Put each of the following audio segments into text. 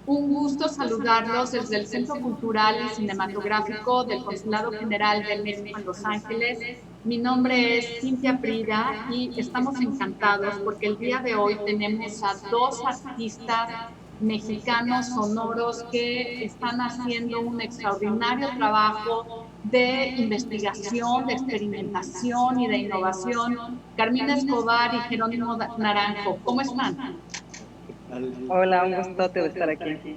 Un gusto saludarlos desde el Centro Cultural y Cinematográfico del Consulado General de México en Los Ángeles. Mi nombre es Cintia Prida y estamos encantados porque el día de hoy tenemos a dos artistas mexicanos sonoros que están haciendo un extraordinario trabajo de investigación, de experimentación y de innovación. Carmina Escobar y Jerónimo Naranjo, ¿cómo están? Hola, un gustote de estar aquí.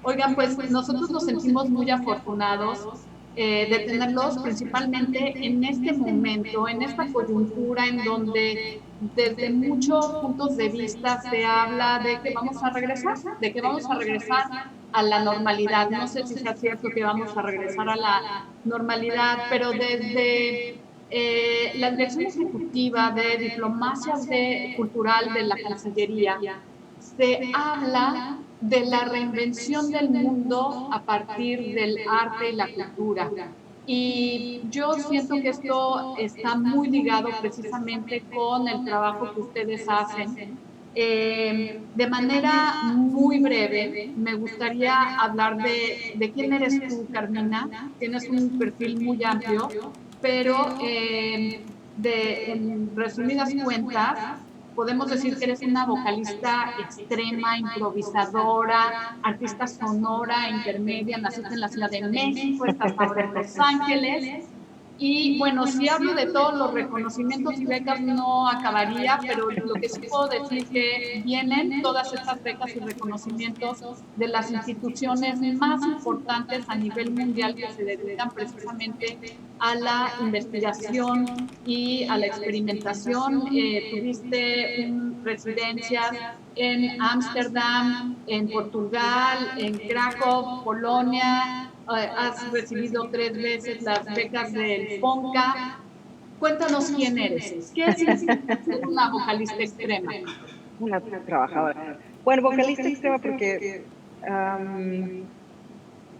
Oigan, pues nosotros nos sentimos muy afortunados de tenerlos principalmente en este momento, en esta coyuntura en donde desde muchos puntos de vista se habla de que vamos a regresar, de que vamos a regresar a la normalidad. No sé si sea cierto que vamos a regresar a la normalidad, pero desde la Dirección Ejecutiva de Cultural de la Cancillería se habla de la reinvención del mundo a partir del arte y la cultura. Y yo siento que esto está muy ligado precisamente con el trabajo que ustedes hacen. De manera muy breve, me gustaría hablar de quién eres tú, Carmina. Tienes un perfil muy amplio, pero en resumidas cuentas, podemos decir que eres una vocalista extrema, improvisadora, artista sonora, intermedia, naciste en la Ciudad de México, estás ahora en Los Ángeles. Y bueno, si hablo de todos los reconocimientos y becas no acabaría, pero lo que sí puedo decir que vienen todas estas becas y reconocimientos de las instituciones más importantes a nivel mundial que se dedican precisamente a la investigación y a la experimentación. Tuviste residencias en Ámsterdam, en Portugal, en Krakow, Polonia. Has recibido 3 veces las becas del FONCA. Cuéntanos quién eres. ¿Qué significa ser una vocalista extrema? Una trabajadora. Bueno, vocalista extrema porque,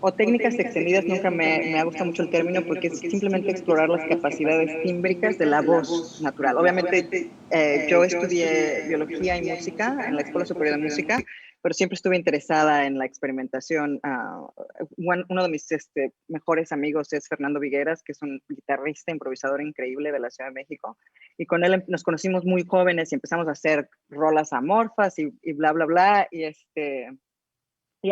o técnicas extendidas, nunca me ha gustado mucho el término porque es simplemente explorar las capacidades tímbricas de la voz natural. Obviamente, yo estudié biología y música en la Escuela Superior de Música, pero siempre estuve interesada en la experimentación. Uno de mis mejores amigos es Fernando Vigueras, que es un guitarrista, improvisador increíble de la Ciudad de México, y con él nos conocimos muy jóvenes y empezamos a hacer rolas amorfas y bla, bla, bla, y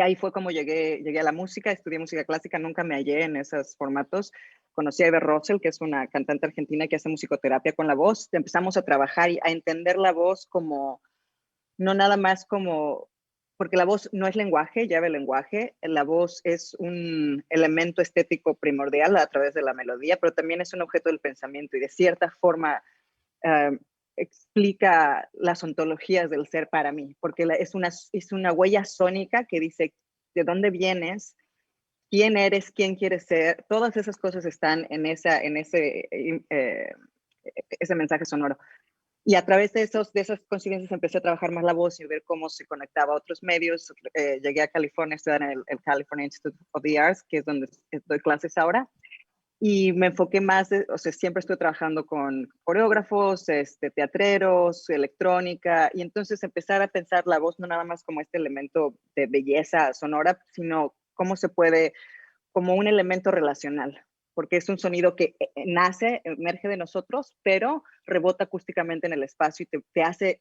ahí fue como llegué a la música, estudié música clásica, nunca me hallé en esos formatos. Conocí a Eva Rosell, que es una cantante argentina que hace musicoterapia con la voz. Empezamos a trabajar y a entender la voz como, no nada más como, porque la voz no es lenguaje, llave lenguaje, la voz es un elemento estético primordial a través de la melodía, pero también es un objeto del pensamiento y de cierta forma uh, explica las ontologías del ser para mí, porque es una huella sónica que dice de dónde vienes, quién eres, quién quieres ser, todas esas cosas están en ese mensaje sonoro. Y a través de esas coincidencias empecé a trabajar más la voz y ver cómo se conectaba a otros medios. Llegué a California a estudiar en el California Institute of the Arts, que es donde doy clases ahora. Y me enfoqué más, o sea, siempre estoy trabajando con coreógrafos, teatreros, electrónica, y entonces empezar a pensar la voz no nada más como este elemento de belleza sonora, sino cómo se puede, como un elemento relacional, porque es un sonido que nace, emerge de nosotros, pero rebota acústicamente en el espacio y te hace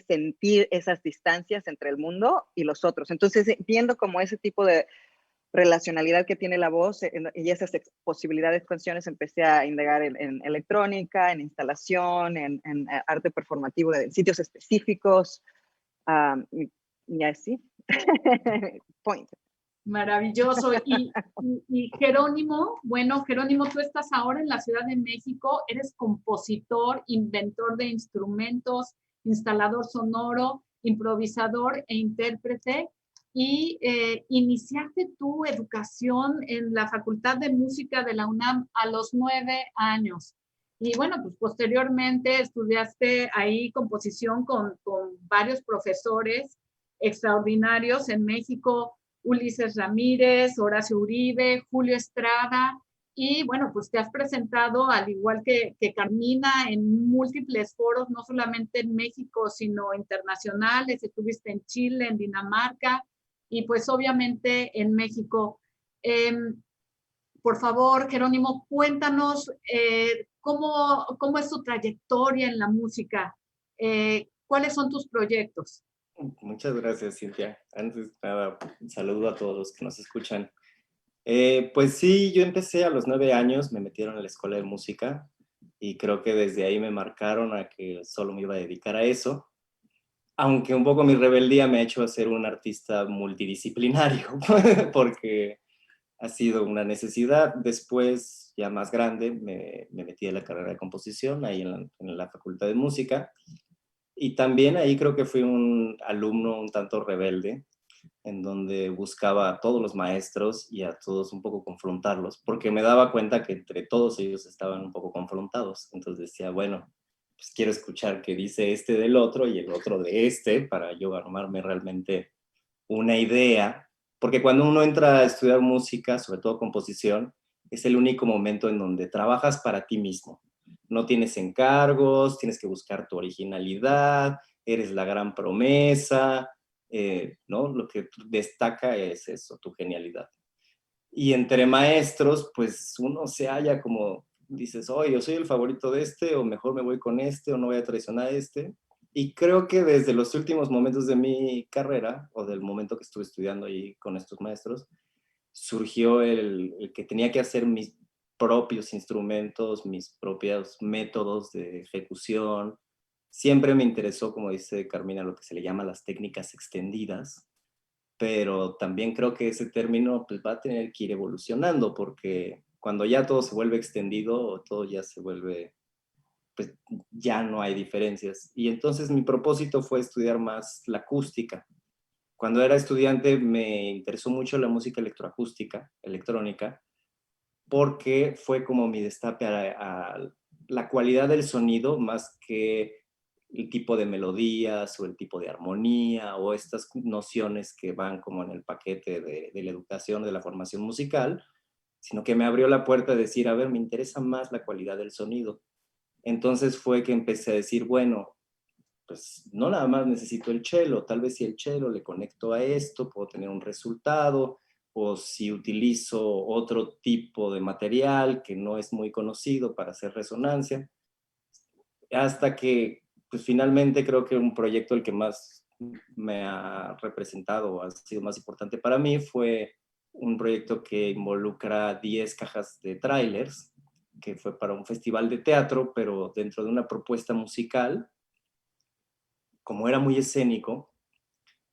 sentir esas distancias entre el mundo y los otros. Entonces, viendo como ese tipo de relacionalidad que tiene la voz y esas posibilidades, canciones, empecé a indagar en electrónica, en instalación, en arte performativo en sitios específicos, y así. Point. Maravilloso. Y Jerónimo, bueno, Jerónimo, tú estás ahora en la Ciudad de México, eres compositor, inventor de instrumentos, instalador sonoro, improvisador e intérprete. Y iniciaste tu educación en la Facultad de Música de la UNAM a los 9 años. Y bueno, pues posteriormente estudiaste ahí composición con varios profesores extraordinarios en México, Ulises Ramírez, Horacio Uribe, Julio Estrada, y bueno, pues te has presentado, al igual que Carmina, en múltiples foros, no solamente en México, sino internacionales. Estuviste en Chile, en Dinamarca, y pues obviamente en México. Por favor, Jerónimo, cuéntanos cómo es tu trayectoria en la música, cuáles son tus proyectos. Muchas gracias, Cintia. Antes de nada, un saludo a todos los que nos escuchan. Pues sí, yo empecé a los 9 años, me metieron a la escuela de música y creo que desde ahí me marcaron a que solo me iba a dedicar a eso, aunque un poco mi rebeldía me ha hecho ser un artista multidisciplinario, porque ha sido una necesidad. Después, ya más grande, me metí a la carrera de composición ahí en la Facultad de Música, y también ahí creo que fui un alumno un tanto rebelde, en donde buscaba a todos los maestros y a todos un poco confrontarlos, porque me daba cuenta que entre todos ellos estaban un poco confrontados. Entonces decía, bueno, pues quiero escuchar qué dice este del otro y el otro de este, para yo armarme realmente una idea, porque cuando uno entra a estudiar música, sobre todo composición, es el único momento en donde trabajas para ti mismo. No tienes encargos, tienes que buscar tu originalidad, eres la gran promesa, ¿no? Lo que destaca es eso, tu genialidad. Y entre maestros, pues uno se halla como, dices, oye, yo soy el favorito de este, o mejor me voy con este, o no voy a traicionar a este. Y creo que desde los últimos momentos de mi carrera, o del momento que estuve estudiando ahí con estos maestros, surgió el que tenía que hacer mis propios instrumentos, mis propios métodos de ejecución. Siempre me interesó, como dice Carmina, lo que se le llama las técnicas extendidas, pero también creo que ese término pues, va a tener que ir evolucionando, porque cuando ya todo se vuelve extendido, todo ya se vuelve, pues ya no hay diferencias. Y entonces mi propósito fue estudiar más la acústica. Cuando era estudiante me interesó mucho la música electroacústica, electrónica, porque fue como mi destape a la cualidad del sonido más que el tipo de melodías o el tipo de armonía o estas nociones que van como en el paquete de la educación, de la formación musical, sino que me abrió la puerta a decir, a ver, me interesa más la cualidad del sonido. Entonces fue que empecé a decir, bueno, pues no nada más necesito el cello, tal vez si el cello le conecto a esto, puedo tener un resultado, o si utilizo otro tipo de material que no es muy conocido para hacer resonancia, hasta que pues finalmente creo que un proyecto el que más me ha representado, ha sido más importante para mí, fue un proyecto que involucra 10 cajas de trailers, que fue para un festival de teatro, pero dentro de una propuesta musical. Como era muy escénico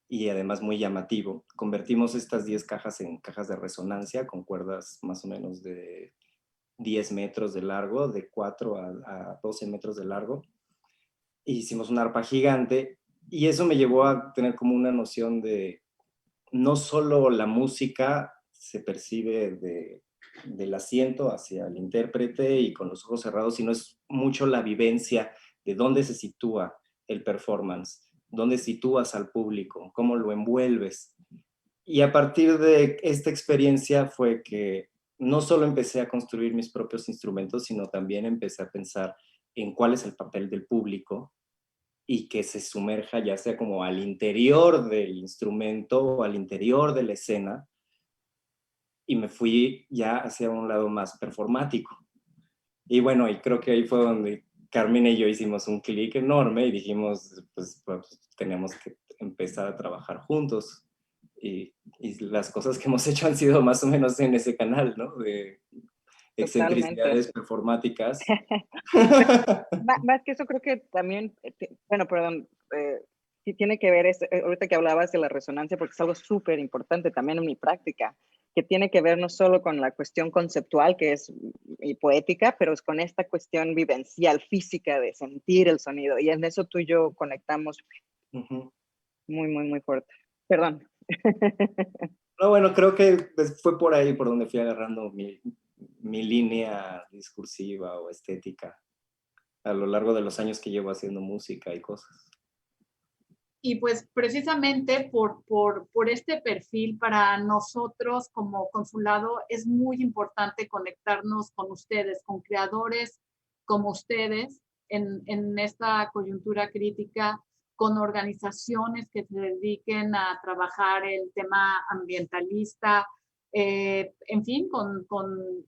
y además muy llamativo, convertimos estas 10 cajas en cajas de resonancia con cuerdas más o menos de 10 metros de largo, de 4 a 12 metros de largo. E hicimos una arpa gigante y eso me llevó a tener como una noción de no solo la música se percibe del asiento hacia el intérprete y con los ojos cerrados, sino es mucho la vivencia de dónde se sitúa el performance, dónde sitúas al público, cómo lo envuelves. Y a partir de esta experiencia fue que no solo empecé a construir mis propios instrumentos, sino también empecé a pensar en cuál es el papel del público y que se sumerja ya sea como al interior del instrumento o al interior de la escena, y me fui ya hacia un lado más performático. Y bueno, y creo que ahí fue donde Carmen y yo hicimos un clic enorme y dijimos, pues tenemos que empezar a trabajar juntos. Y las cosas que hemos hecho han sido más o menos en ese canal, ¿no? De Totalmente. excentricidades performáticas. Más que eso, creo que también, bueno, perdón, sí tiene que ver, ahorita que hablabas de la resonancia, porque es algo súper importante también en mi práctica, que tiene que ver no solo con la cuestión conceptual, que es y poética, pero es con esta cuestión vivencial, física, de sentir el sonido. Y en eso tú y yo conectamos muy, muy, muy fuerte. Perdón. No, bueno, creo que fue por ahí por donde fui agarrando mi línea discursiva o estética a lo largo de los años que llevo haciendo música y cosas. Y pues precisamente por este perfil para nosotros como consulado es muy importante conectarnos con ustedes, con creadores como ustedes en esta coyuntura crítica con organizaciones que se dediquen a trabajar el tema ambientalista, en fin, con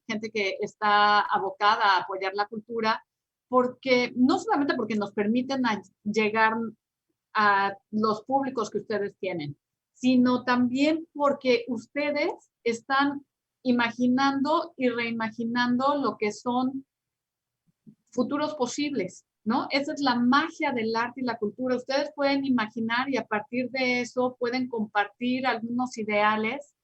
gente que está abocada a apoyar la cultura, porque no solamente porque nos permiten llegar a los públicos que ustedes tienen, sino también porque ustedes están imaginando y reimaginando lo que son futuros posibles, ¿no? Esa es la magia del arte y la cultura. Ustedes pueden imaginar y a partir de eso pueden compartir algunos ideales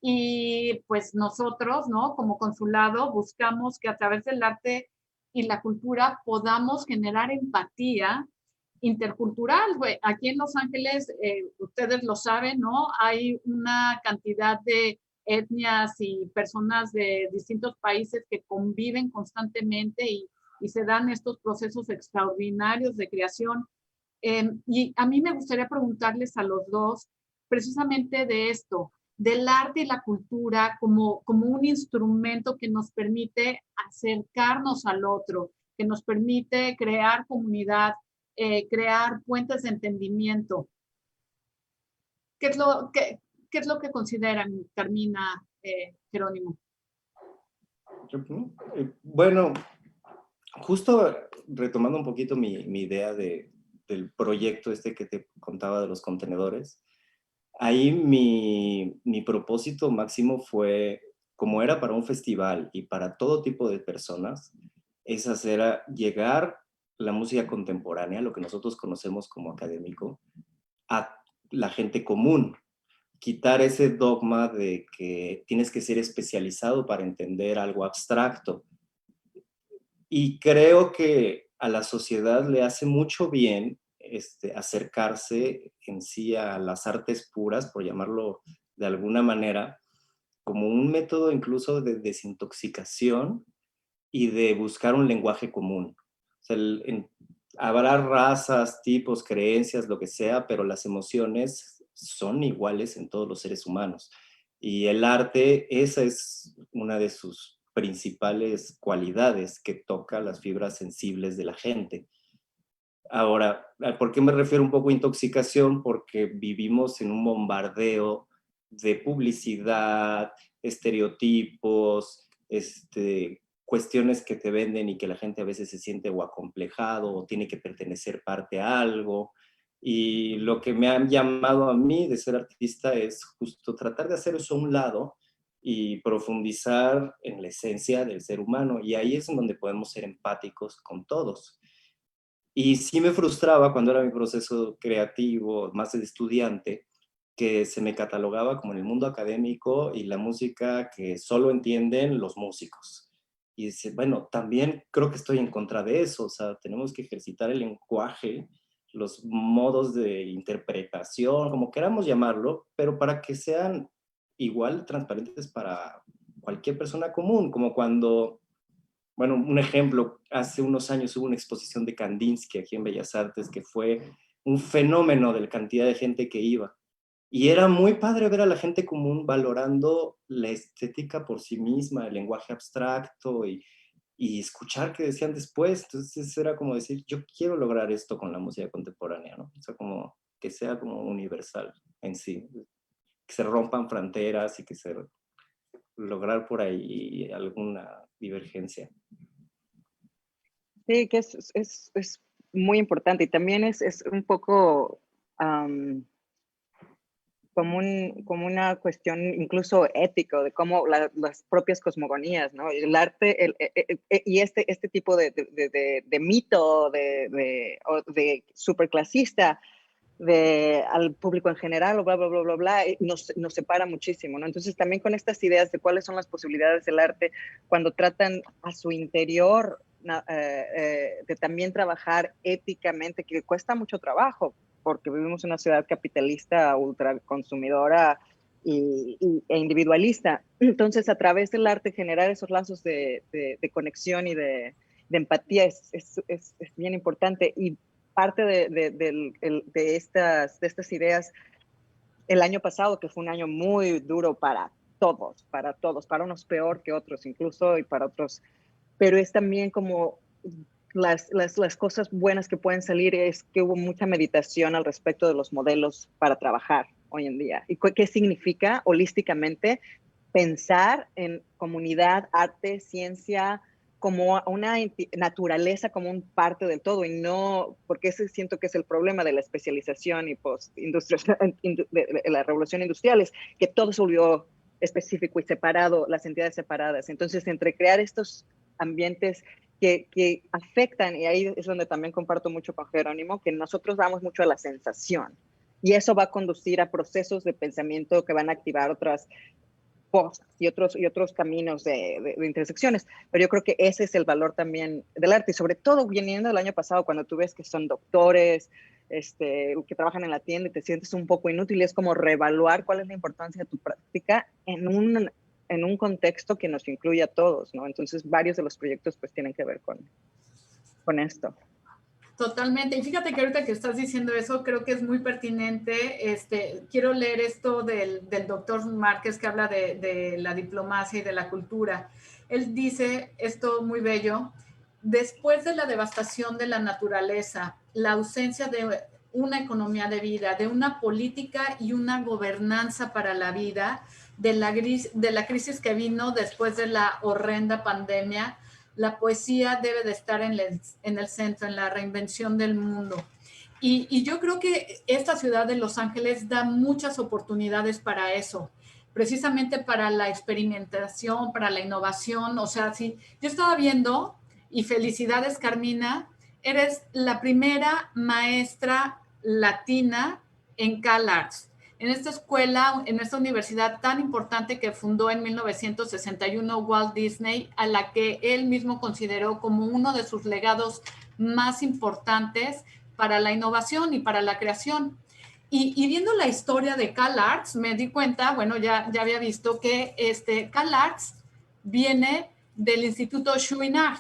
y pues nosotros, ¿no? Como consulado buscamos que a través del arte y la cultura podamos generar empatía intercultural. Aquí en Los Ángeles, ustedes lo saben, ¿no? Hay una cantidad de etnias y personas de distintos países que conviven constantemente y se dan estos procesos extraordinarios de creación. Y a mí me gustaría preguntarles a los dos precisamente de esto, del arte y la cultura como un instrumento que nos permite acercarnos al otro, que nos permite crear comunidad, crear puentes de entendimiento. ¿Qué es lo que consideran, Carmina, Jerónimo? Bueno, justo retomando un poquito mi idea del proyecto este que te contaba de los contenedores, ahí mi propósito máximo fue, como era para un festival y para todo tipo de personas, es llegar la música contemporánea, lo que nosotros conocemos como académico, a la gente común. Quitar ese dogma de que tienes que ser especializado para entender algo abstracto. Y creo que a la sociedad le hace mucho bien acercarse en sí a las artes puras, por llamarlo de alguna manera, como un método incluso de desintoxicación y de buscar un lenguaje común. O sea, habrá razas, tipos, creencias, lo que sea, pero las emociones son iguales en todos los seres humanos. Y el arte, esa es una de sus principales cualidades, que toca las fibras sensibles de la gente. Ahora, ¿por qué me refiero un poco a intoxicación? Porque vivimos en un bombardeo de publicidad, estereotipos, cuestiones que te venden y que la gente a veces se siente o acomplejado o tiene que pertenecer parte a algo. Y lo que me han llamado a mí de ser artista es justo tratar de hacer eso a un lado y profundizar en la esencia del ser humano. Y ahí es donde podemos ser empáticos con todos. Y sí me frustraba cuando era mi proceso creativo, más de estudiante, que se me catalogaba como en el mundo académico y la música que solo entienden los músicos. Y dice, bueno, también creo que estoy en contra de eso, o sea, tenemos que ejercitar el lenguaje, los modos de interpretación, como queramos llamarlo, pero para que sean igual transparentes para cualquier persona común, como cuando, bueno, un ejemplo, hace unos años hubo una exposición de Kandinsky aquí en Bellas Artes que fue un fenómeno de la cantidad de gente que iba. Y era muy padre ver a la gente común valorando la estética por sí misma, el lenguaje abstracto y escuchar qué decían después. Entonces era como decir, yo quiero lograr esto con la música contemporánea, ¿no? O sea, como que sea como universal en sí, que se rompan fronteras y que se lograr por ahí alguna divergencia. Sí, que es muy importante y también es un poco como una cuestión incluso ético de cómo las propias cosmogonías, ¿no? El arte y este tipo de mito, de superclasista, al público en general, o bla, bla, bla, bla, bla, nos separa muchísimo, ¿no? Entonces también con estas ideas de cuáles son las posibilidades del arte, cuando tratan a su interior de también trabajar éticamente, que cuesta mucho trabajo, porque vivimos en una ciudad capitalista, ultraconsumidora e individualista. Entonces, a través del arte, generar esos lazos de conexión y de empatía es bien importante. Y parte de estas ideas el año pasado, que fue un año muy duro para todos, para unos peor que otros incluso y para otros, pero es también como las cosas buenas que pueden salir es que hubo mucha meditación al respecto de los modelos para trabajar hoy en día. ¿Y qué significa holísticamente pensar en comunidad, arte, ciencia, como una naturaleza, como un parte del todo, y no, porque ese siento que es el problema de la especialización y de la revolución industrial, es que todo se volvió específico y separado, las entidades separadas. Entonces, entre crear estos ambientes que afectan, y ahí es donde también comparto mucho con Jerónimo, que nosotros vamos mucho a la sensación, y eso va a conducir a procesos de pensamiento que van a activar otras cosas y otros caminos de intersecciones. Pero yo creo que ese es el valor también del arte, y sobre todo viniendo del año pasado, cuando tú ves que son doctores, que trabajan en la tienda y te sientes un poco inútil, es como reevaluar cuál es la importancia de tu práctica en un contexto que nos incluye a todos, ¿no? Entonces, varios de los proyectos pues tienen que ver con esto. Totalmente. Y fíjate que ahorita que estás diciendo eso, creo que es muy pertinente. Quiero leer esto del doctor Márquez, que habla de la diplomacia y de la cultura. Él dice esto muy bello: después de la devastación de la naturaleza, la ausencia de una economía de vida, de una política y una gobernanza para la vida, de la crisis que vino después de la horrenda pandemia, la poesía debe de estar en el centro, en la reinvención del mundo. Y yo creo que esta ciudad de Los Ángeles da muchas oportunidades para eso, precisamente para la experimentación, para la innovación. O sea, sí, yo estaba viendo, y felicidades, Carmina, eres la primera maestra latina en CalArts, en esta escuela, en esta universidad tan importante que fundó en 1961 Walt Disney, a la que él mismo consideró como uno de sus legados más importantes para la innovación y para la creación. Y viendo la historia de CalArts, me di cuenta, bueno, ya había visto que CalArts viene del Instituto Chouinard,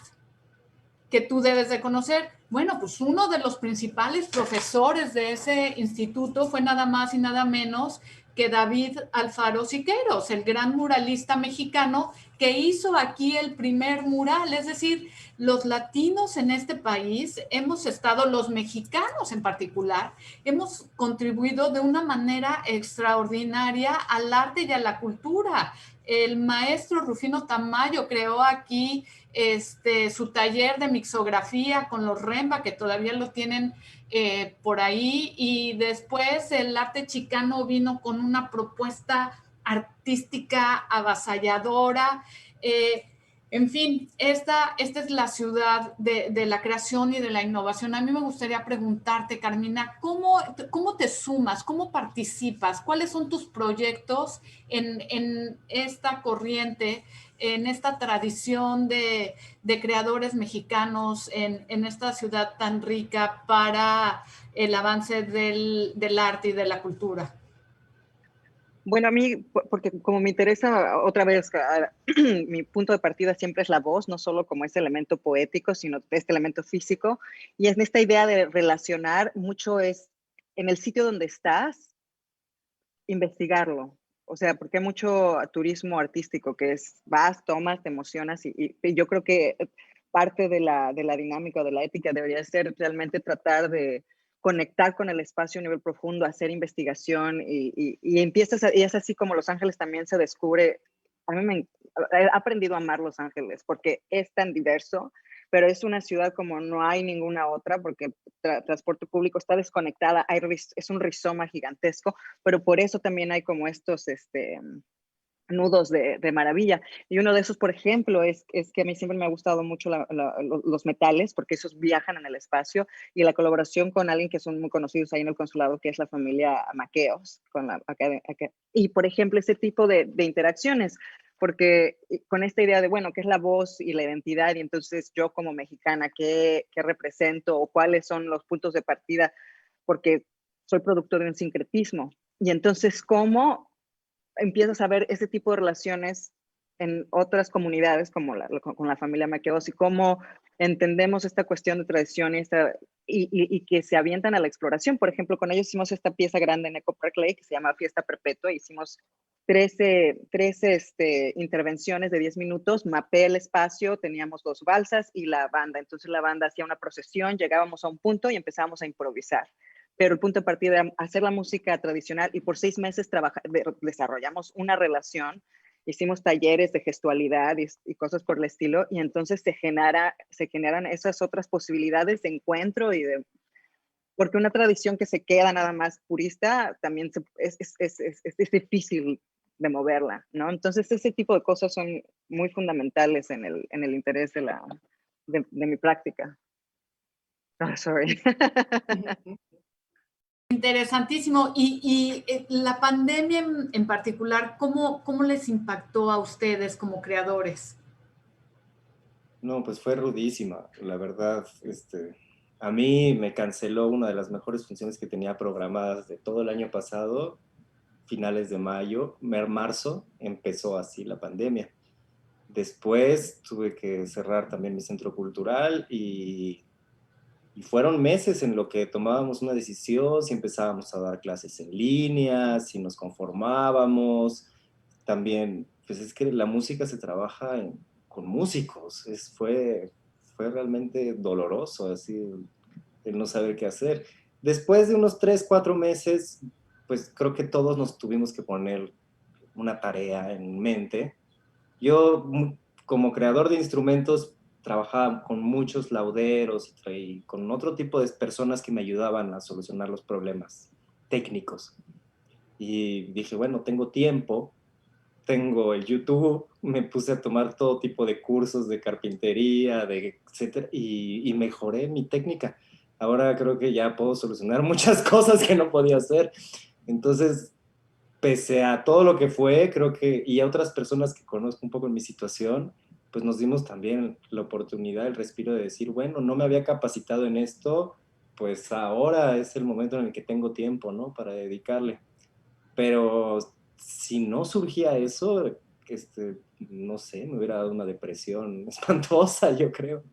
que tú debes de conocer. Bueno, pues uno de los principales profesores de ese instituto fue nada más y nada menos que David Alfaro Siqueiros, el gran muralista mexicano que hizo aquí el primer mural. Es decir, los latinos en este país hemos estado, los mexicanos en particular, hemos contribuido de una manera extraordinaria al arte y a la cultura. El maestro Rufino Tamayo creó aquí su taller de mixografía con los Remba, que todavía lo tienen por ahí, y después el arte chicano vino con una propuesta artística avasalladora. En fin, esta es la ciudad de la creación y de la innovación. A mí me gustaría preguntarte, Carmina, ¿cómo te sumas? ¿Cómo participas? ¿Cuáles son tus proyectos en esta corriente, en esta tradición de creadores mexicanos, en esta ciudad tan rica para el avance del arte y de la cultura? Bueno, a mí, porque como me interesa otra vez, mi punto de partida siempre es la voz, no solo como ese elemento poético, sino este elemento físico. Y en esta idea de relacionar, mucho es en el sitio donde estás, investigarlo. O sea, porque hay mucho turismo artístico que es, vas, tomas, te emocionas, y yo creo que parte de la dinámica o de la ética debería ser realmente tratar de conectar con el espacio a nivel profundo, hacer investigación, y y es así como Los Ángeles también se descubre. A mí he aprendido a amar Los Ángeles porque es tan diverso, pero es una ciudad como no hay ninguna otra, porque transporte público está desconectada, es un rizoma gigantesco, pero por eso también hay como estos nudos de maravilla. Y uno de esos, por ejemplo, es que a mí siempre me ha gustado mucho los metales, porque esos viajan en el espacio, y la colaboración con alguien que son muy conocidos ahí en el consulado, que es la familia Maqueos, y por ejemplo, ese tipo de interacciones, porque con esta idea de, bueno, ¿qué es la voz y la identidad? Y entonces yo como mexicana, ¿qué represento? ¿O cuáles son los puntos de partida? Porque soy producto de un sincretismo. Y entonces, ¿cómo empiezas a ver ese tipo de relaciones en otras comunidades como con la familia Maqueos, y cómo entendemos esta cuestión de tradición y esta y que se avientan a la exploración. Por ejemplo, con ellos hicimos esta pieza grande en Eco Park Lake que se llama Fiesta Perpetua. Hicimos 13 intervenciones de 10 minutos, mapeé el espacio, teníamos 2 balsas y la banda. Entonces la banda hacía una procesión, llegábamos a un punto y empezábamos a improvisar. Pero el punto de partida era hacer la música tradicional y por 6 meses desarrollamos una relación, hicimos talleres de gestualidad y cosas por el estilo, y entonces se generan esas otras posibilidades de encuentro porque una tradición que se queda nada más purista también es difícil de moverla, ¿no? Entonces ese tipo de cosas son muy fundamentales en el interés de mi práctica. Oh, sorry. Interesantísimo. La pandemia en particular, ¿cómo les impactó a ustedes como creadores? No, pues fue rudísima, la verdad. A mí me canceló una de las mejores funciones que tenía programadas de todo el año pasado, finales de mayo, marzo, empezó así la pandemia. Después tuve que cerrar también mi centro cultural y fueron meses en lo que tomábamos una decisión, si empezábamos a dar clases en línea, si nos conformábamos. También, pues es que la música se trabaja con músicos. Fue realmente doloroso, así, el no saber qué hacer. Después de unos 3, 4 meses, pues creo que todos nos tuvimos que poner una tarea en mente. Yo, como creador de instrumentos, trabajaba con muchos lauderos y con otro tipo de personas que me ayudaban a solucionar los problemas técnicos. Y dije, bueno, tengo tiempo, tengo el YouTube, me puse a tomar todo tipo de cursos de carpintería, de etcétera, y mejoré mi técnica. Ahora creo que ya puedo solucionar muchas cosas que no podía hacer. Entonces, pese a todo lo que fue, creo que, y a otras personas que conozco un poco en mi situación, pues nos dimos también la oportunidad, el respiro de decir, bueno, no me había capacitado en esto, pues ahora es el momento en el que tengo tiempo, ¿no? Para dedicarle. Pero si no surgía eso, no sé, me hubiera dado una depresión espantosa, yo creo.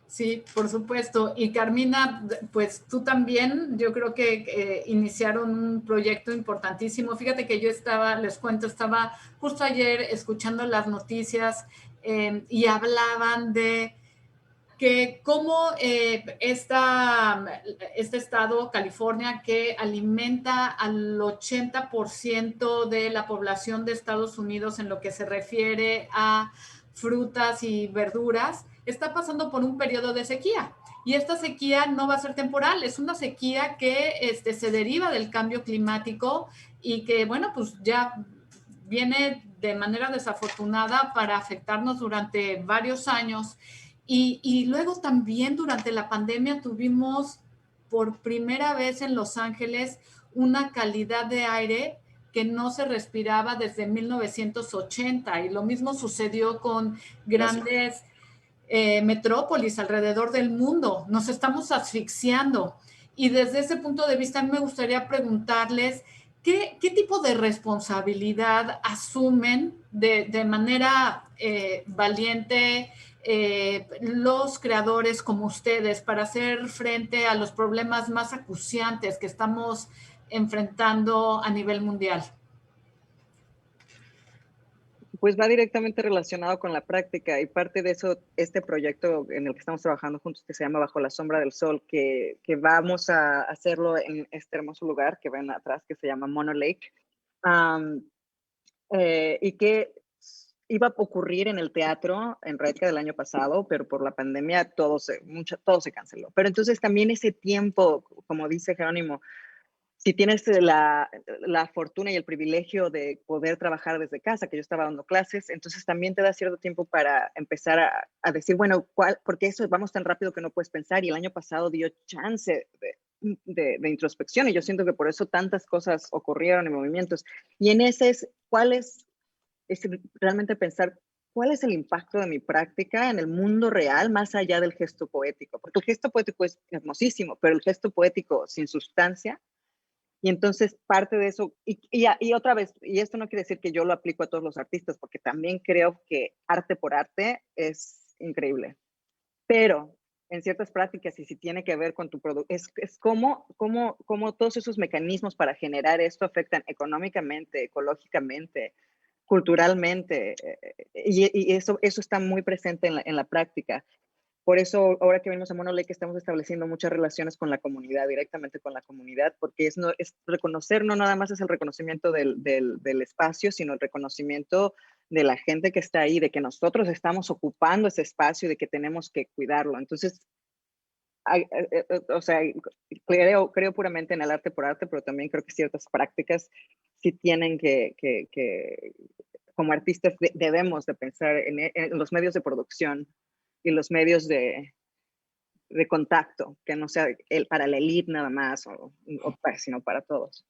Sí, por supuesto. Y Carmina, pues tú también, yo creo que iniciaron un proyecto importantísimo. Fíjate que yo les cuento, estaba justo ayer escuchando las noticias y hablaban de que cómo este estado, California, que alimenta al 80% de la población de Estados Unidos en lo que se refiere a frutas y verduras, está pasando por un periodo de sequía. Y esta sequía no va a ser temporal, es una sequía que se deriva del cambio climático y que, bueno, pues ya viene de manera desafortunada para afectarnos durante varios años. Y luego también durante la pandemia tuvimos por primera vez en Los Ángeles una calidad de aire que no se respiraba desde 1980 y lo mismo sucedió con grandes metrópolis alrededor del mundo. Nos estamos asfixiando y desde ese punto de vista a mí me gustaría preguntarles ¿qué tipo de responsabilidad asumen de manera valiente los creadores como ustedes para hacer frente a los problemas más acuciantes que estamos enfrentando a nivel mundial? Pues va directamente relacionado con la práctica y parte de eso, este proyecto en el que estamos trabajando juntos que se llama Bajo la Sombra del Sol, que vamos a hacerlo en este hermoso lugar que ven atrás que se llama Mono Lake, y que iba a ocurrir en el teatro en Redca del año pasado, pero por la pandemia todo se canceló. Pero entonces también ese tiempo, como dice Jerónimo, si tienes la fortuna y el privilegio de poder trabajar desde casa, que yo estaba dando clases, entonces también te da cierto tiempo para empezar a decir, bueno, porque eso vamos tan rápido que no puedes pensar, y el año pasado dio chance de introspección, y yo siento que por eso tantas cosas ocurrieron en movimientos. Y en ese es realmente pensar cuál es el impacto de mi práctica en el mundo real, más allá del gesto poético, porque el gesto poético es hermosísimo, pero el gesto poético sin sustancia. Y entonces parte de eso, y otra vez, y esto no quiere decir que yo lo aplico a todos los artistas, porque también creo que arte por arte es increíble. Pero en ciertas prácticas y si tiene que ver con tu producto, es cómo todos esos mecanismos para generar esto afectan económicamente, ecológicamente, culturalmente, y eso está muy presente en la práctica. Por eso, ahora que venimos a Monolake, estamos estableciendo muchas relaciones con la comunidad, directamente con la comunidad, porque es reconocer, no nada más es el reconocimiento del espacio, sino el reconocimiento de la gente que está ahí, de que nosotros estamos ocupando ese espacio y de que tenemos que cuidarlo. Entonces, o sea, creo puramente en el arte por arte, pero también creo que ciertas prácticas sí tienen como artistas, debemos de pensar en los medios de producción y los medios de contacto, que no sea para la elite nada más, sino para todos.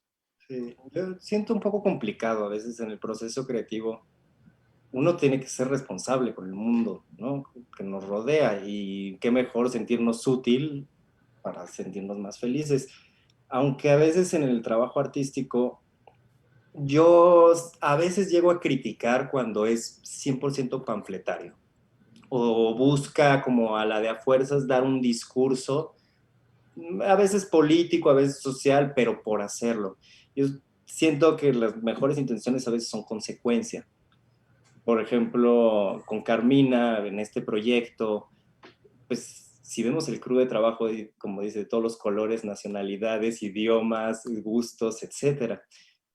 Sí, yo siento un poco complicado a veces en el proceso creativo. Uno tiene que ser responsable con el mundo, ¿no? Que nos rodea, y qué mejor sentirnos útil para sentirnos más felices. Aunque a veces en el trabajo artístico yo a veces llego a criticar cuando es 100% panfletario o busca como a la de a fuerzas dar un discurso, a veces político, a veces social, pero por hacerlo. Yo siento que las mejores intenciones a veces son consecuencia. Por ejemplo, con Carmina en este proyecto, pues si vemos el crew de trabajo, como dice, de todos los colores, nacionalidades, idiomas, gustos, etcétera.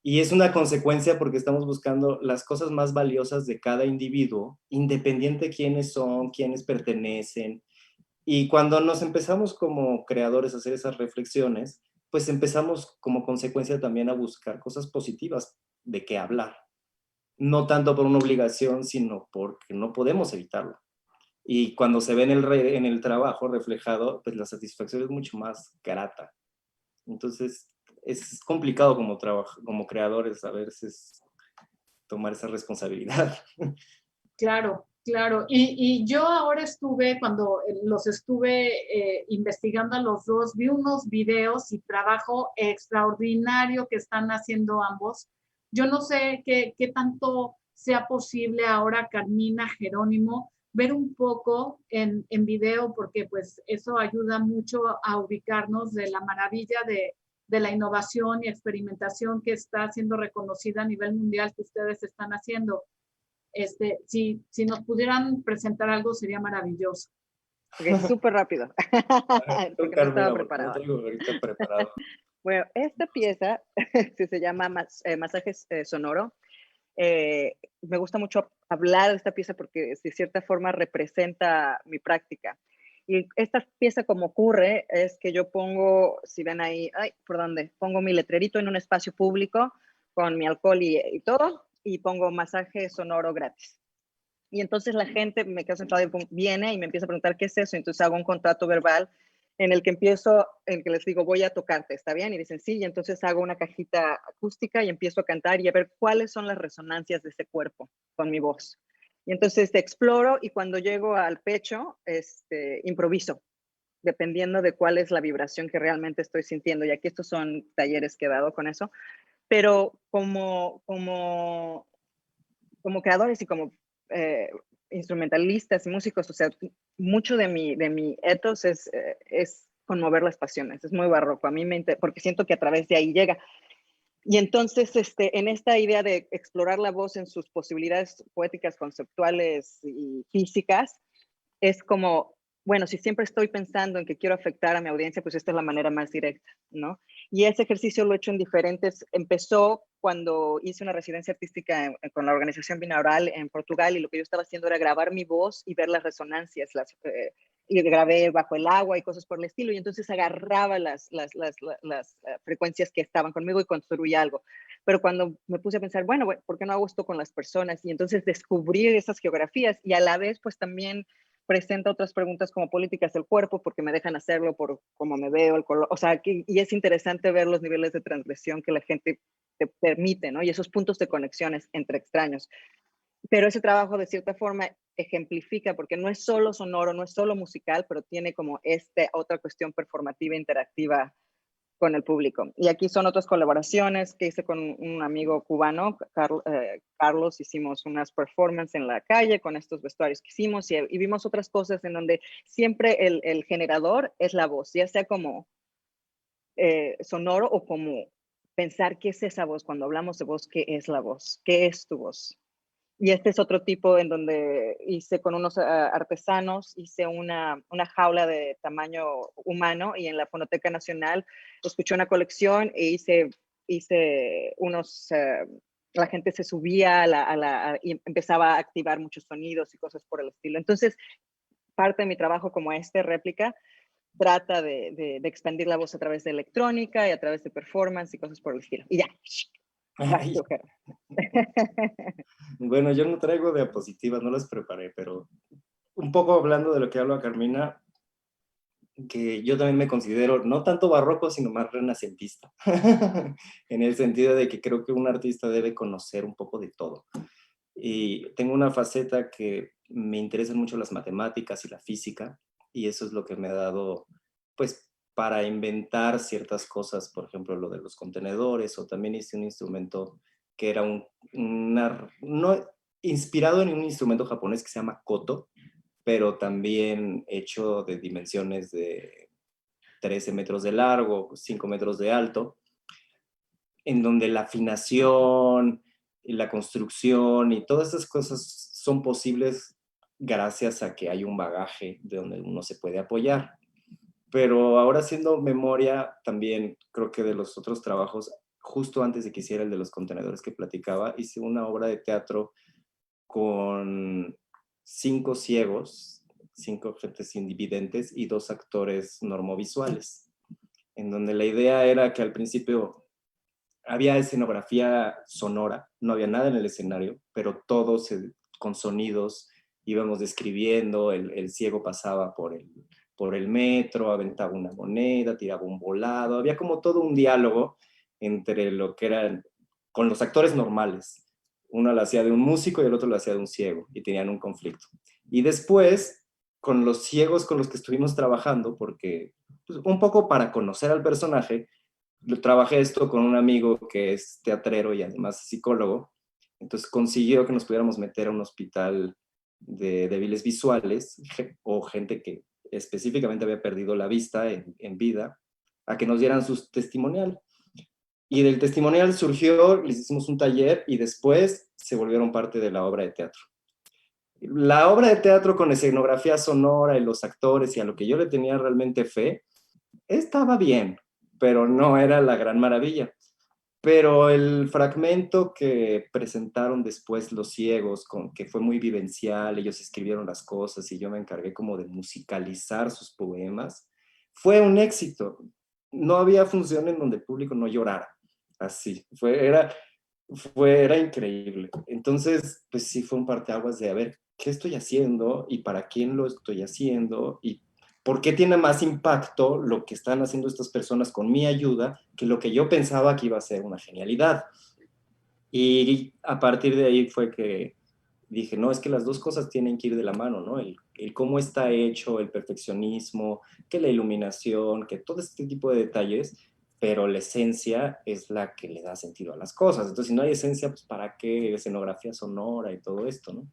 Y es una consecuencia porque estamos buscando las cosas más valiosas de cada individuo, independiente de quiénes son, quiénes pertenecen. Y cuando nos empezamos como creadores a hacer esas reflexiones, pues empezamos como consecuencia también a buscar cosas positivas de qué hablar. No tanto por una obligación, sino porque no podemos evitarlo. Y cuando se ve en el trabajo reflejado, pues la satisfacción es mucho más grata. Entonces, es complicado como creadores a veces tomar esa responsabilidad. Claro, claro. Y yo ahora cuando los estuve investigando a los dos, vi unos videos y trabajo extraordinario que están haciendo ambos. Yo no sé qué tanto sea posible ahora, Carmina, Jerónimo, ver un poco en video, porque pues eso ayuda mucho a ubicarnos de la maravilla de la innovación y experimentación que está siendo reconocida a nivel mundial que ustedes están haciendo. Si nos pudieran presentar algo sería maravilloso. Okay, súper rápido, porque no estaba Carmina, porque no preparada. traigo ahorita preparado. Bueno, esta pieza que se llama Masajes Sonoro, me gusta mucho hablar de esta pieza porque de cierta forma representa mi práctica. Y esta pieza como ocurre es que yo pongo, si ven ahí, ¿por dónde? Pongo mi letrerito en un espacio público con mi alcohol y todo, y pongo masaje sonoro gratis. Y entonces la gente me queda sentada y viene y me empieza a preguntar qué es eso. Entonces hago un contrato verbal en el que les digo, voy a tocarte, ¿está bien? Y dicen, sí, y entonces hago una cajita acústica y empiezo a cantar y a ver cuáles son las resonancias de ese cuerpo con mi voz. Y entonces exploro y cuando llego al pecho, improviso, dependiendo de cuál es la vibración que realmente estoy sintiendo. Y aquí estos son talleres que he dado con eso. Pero como creadores y como instrumentalistas y músicos, o sea, mucho de mi ethos es conmover las pasiones, es muy barroco, a mí porque siento que a través de ahí llega. Y entonces, en esta idea de explorar la voz en sus posibilidades poéticas, conceptuales y físicas, es como, bueno, si siempre estoy pensando en que quiero afectar a mi audiencia, pues esta es la manera más directa, ¿no? Y ese ejercicio lo he hecho en empezó cuando hice una residencia artística con la organización Binaural en Portugal y lo que yo estaba haciendo era grabar mi voz y ver las resonancias, y grabé bajo el agua y cosas por el estilo, y entonces agarraba las frecuencias que estaban conmigo y construía algo. Pero cuando me puse a pensar, bueno, ¿por qué no hago esto con las personas? Y entonces descubrí esas geografías y a la vez, pues también presenta otras preguntas como políticas del cuerpo, porque me dejan hacerlo por cómo me veo, el color, o sea, y es interesante ver los niveles de transgresión que la gente te permite, ¿no? Y esos puntos de conexiones entre extraños. Pero ese trabajo de cierta forma ejemplifica, porque no es solo sonoro, no es solo musical, pero tiene como otra cuestión performativa, interactiva con el público. Y aquí son otras colaboraciones que hice con un amigo cubano, Carlos. Hicimos unas performances en la calle con estos vestuarios que hicimos y vimos otras cosas en donde siempre el generador es la voz, ya sea como sonoro o como pensar qué es esa voz. Cuando hablamos de voz, ¿qué es la voz? ¿Qué es tu voz? Y este es otro tipo en donde hice con unos artesanos, hice una jaula de tamaño humano y en la Fonoteca Nacional escuché una colección e hice unos, la gente se subía y empezaba a activar muchos sonidos y cosas por el estilo. Entonces, parte de mi trabajo como réplica trata de expandir la voz a través de electrónica y a través de performance y cosas por el estilo. Y ya, vas Ay, tú, Ger. bueno, yo no traigo diapositivas, no las preparé, pero un poco hablando de lo que habla Carmina, que yo también me considero no tanto barroco, sino más renacentista, en el sentido de que creo que un artista debe conocer un poco de todo. Y tengo una faceta que me interesan mucho las matemáticas y la física, y eso es lo que me ha dado, pues, para inventar ciertas cosas, por ejemplo, lo de los contenedores, o también hice un instrumento que era no, inspirado en un instrumento japonés que se llama koto, pero también hecho de dimensiones de 13 metros de largo, 5 metros de alto, en donde la afinación y la construcción y todas esas cosas son posibles gracias a que hay un bagaje de donde uno se puede apoyar. Pero ahora haciendo memoria, también creo que de los otros trabajos, justo antes de que hiciera el de los contenedores que platicaba, hice una obra de teatro con 5 ciegos, 5 gentes invidentes y 2 actores normovisuales, en donde la idea era que al principio había escenografía sonora, no había nada en el escenario, pero todo con sonidos íbamos describiendo, el ciego pasaba por el metro, aventaba una moneda, tiraba un volado, había como todo un diálogo entre lo que eran con los actores normales. Uno lo hacía de un músico y el otro lo hacía de un ciego, y tenían un conflicto. Y después, con los ciegos con los que estuvimos trabajando, porque pues, un poco para conocer al personaje, trabajé esto con un amigo que es teatrero y además psicólogo, entonces consiguió que nos pudiéramos meter a un hospital de débiles visuales o gente que específicamente había perdido la vista en vida, a que nos dieran su testimonial. Y del testimonial surgió, les hicimos un taller y después se volvieron parte de la obra de teatro. La obra de teatro con escenografía sonora y los actores y a lo que yo le tenía realmente fe, estaba bien, pero no era la gran maravilla. Pero el fragmento que presentaron después los ciegos, que fue muy vivencial, ellos escribieron las cosas y yo me encargué como de musicalizar sus poemas, fue un éxito. No había función en donde el público no llorara. Así, era increíble. Entonces, pues sí fue un parteaguas de, a ver, ¿qué estoy haciendo? ¿Y para quién lo estoy haciendo? ¿Y por qué tiene más impacto lo que están haciendo estas personas con mi ayuda que lo que yo pensaba que iba a ser una genialidad? Y a partir de ahí fue que dije, no, es que las dos cosas tienen que ir de la mano, ¿no? El cómo está hecho, el perfeccionismo, que la iluminación, que todo este tipo de detalles, pero la esencia es la que le da sentido a las cosas. Entonces, si no hay esencia, pues ¿para qué escenografía sonora y todo esto, ¿no?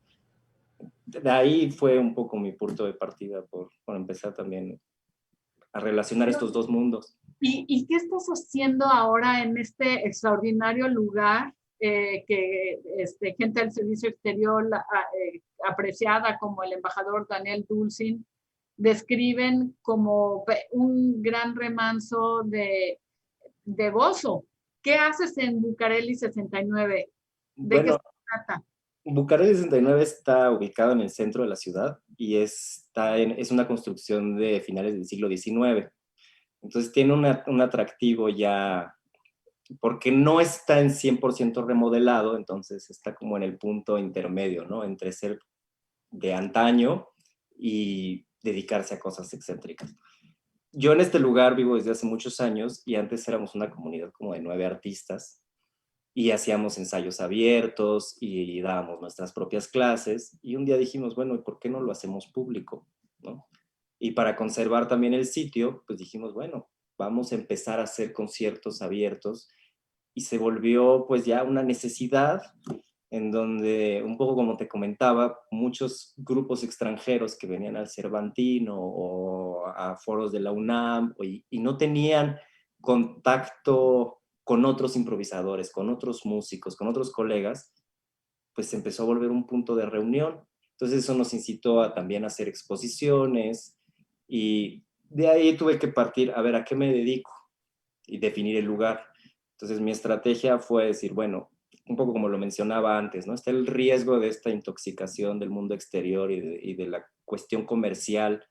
De ahí fue un poco mi punto de partida por empezar también a relacionar estos dos mundos. ¿Y qué estás haciendo ahora en este extraordinario lugar que gente del servicio exterior apreciada como el embajador Daniel Dulcin describen como un gran remanso de gozo? ¿Qué haces en Bucareli 69? ¿De qué Bueno, se trata? Bucareli 69 está ubicado en el centro de la ciudad y es una construcción de finales del siglo XIX. Entonces tiene un atractivo ya, porque no está en 100% remodelado, entonces está como en el punto intermedio, ¿no? Entre ser de antaño y dedicarse a cosas excéntricas. Yo en este lugar vivo desde hace muchos años y antes éramos una comunidad como de 9 artistas y hacíamos ensayos abiertos y dábamos nuestras propias clases y un día dijimos, bueno, ¿y por qué no lo hacemos público? ¿No? Y para conservar también el sitio, pues dijimos, bueno, vamos a empezar a hacer conciertos abiertos, y se volvió pues ya una necesidad en donde, un poco como te comentaba, muchos grupos extranjeros que venían al Cervantino o a foros de la UNAM y no tenían contacto con otros improvisadores, con otros músicos, con otros colegas, pues se empezó a volver un punto de reunión. Entonces eso nos incitó a también hacer exposiciones, y de ahí tuve que partir a ver a qué me dedico y definir el lugar. Entonces mi estrategia fue decir, bueno, un poco como lo mencionaba antes, ¿no? Está el riesgo de esta intoxicación del mundo exterior y de la cuestión comercial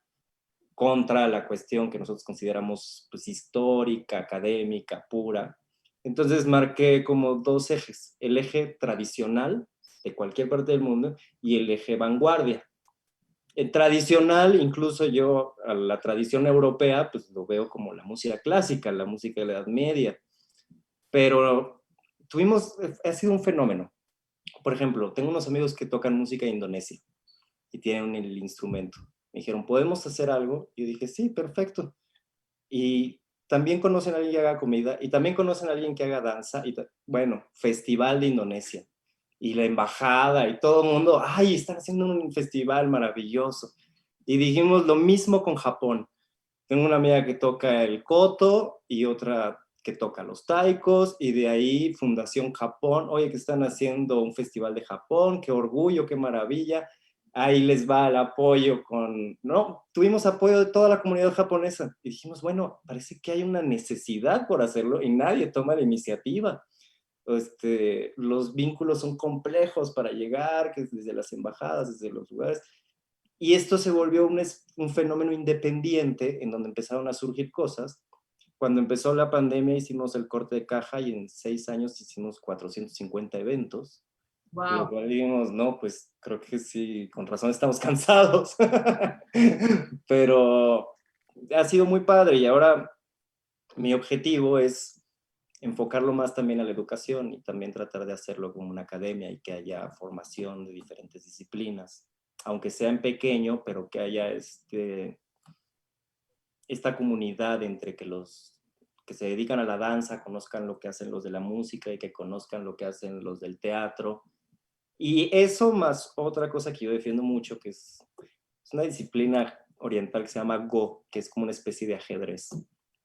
contra la cuestión que nosotros consideramos pues, histórica, académica, pura. Entonces marqué como dos ejes: el eje tradicional de cualquier parte del mundo y el eje vanguardia. El tradicional, incluso yo a la tradición europea, pues lo veo como la música clásica, la música de la Edad Media, pero ha sido un fenómeno. Por ejemplo, tengo unos amigos que tocan música de Indonesia y tienen el instrumento. Me dijeron, ¿podemos hacer algo? Y yo dije, sí, perfecto. Y también conocen a alguien que haga comida, y también conocen a alguien que haga danza, y bueno, Festival de Indonesia, y la embajada, y todo el mundo, ay, están haciendo un festival maravilloso. Y dijimos lo mismo con Japón. Tengo una amiga que toca el koto y otra que toca los taikos, y de ahí Fundación Japón, oye, que están haciendo un festival de Japón, qué orgullo, qué maravilla. Ahí les va el apoyo ¿no? Tuvimos apoyo de toda la comunidad japonesa y dijimos, bueno, parece que hay una necesidad por hacerlo y nadie toma la iniciativa. Los vínculos son complejos para llegar, que desde las embajadas, desde los lugares. Y esto se volvió un fenómeno independiente en donde empezaron a surgir cosas. Cuando empezó la pandemia hicimos el corte de caja y en 6 años hicimos 450 eventos. Wow. Lo cual dijimos, no, pues creo que sí, con razón estamos cansados. Pero ha sido muy padre, y ahora mi objetivo es enfocarlo más también a la educación y también tratar de hacerlo como una academia y que haya formación de diferentes disciplinas, aunque sea en pequeño, pero que haya esta comunidad entre que los que se dedican a la danza conozcan lo que hacen los de la música y que conozcan lo que hacen los del teatro. Y eso más otra cosa que yo defiendo mucho, que es una disciplina oriental que se llama Go, que es como una especie de ajedrez.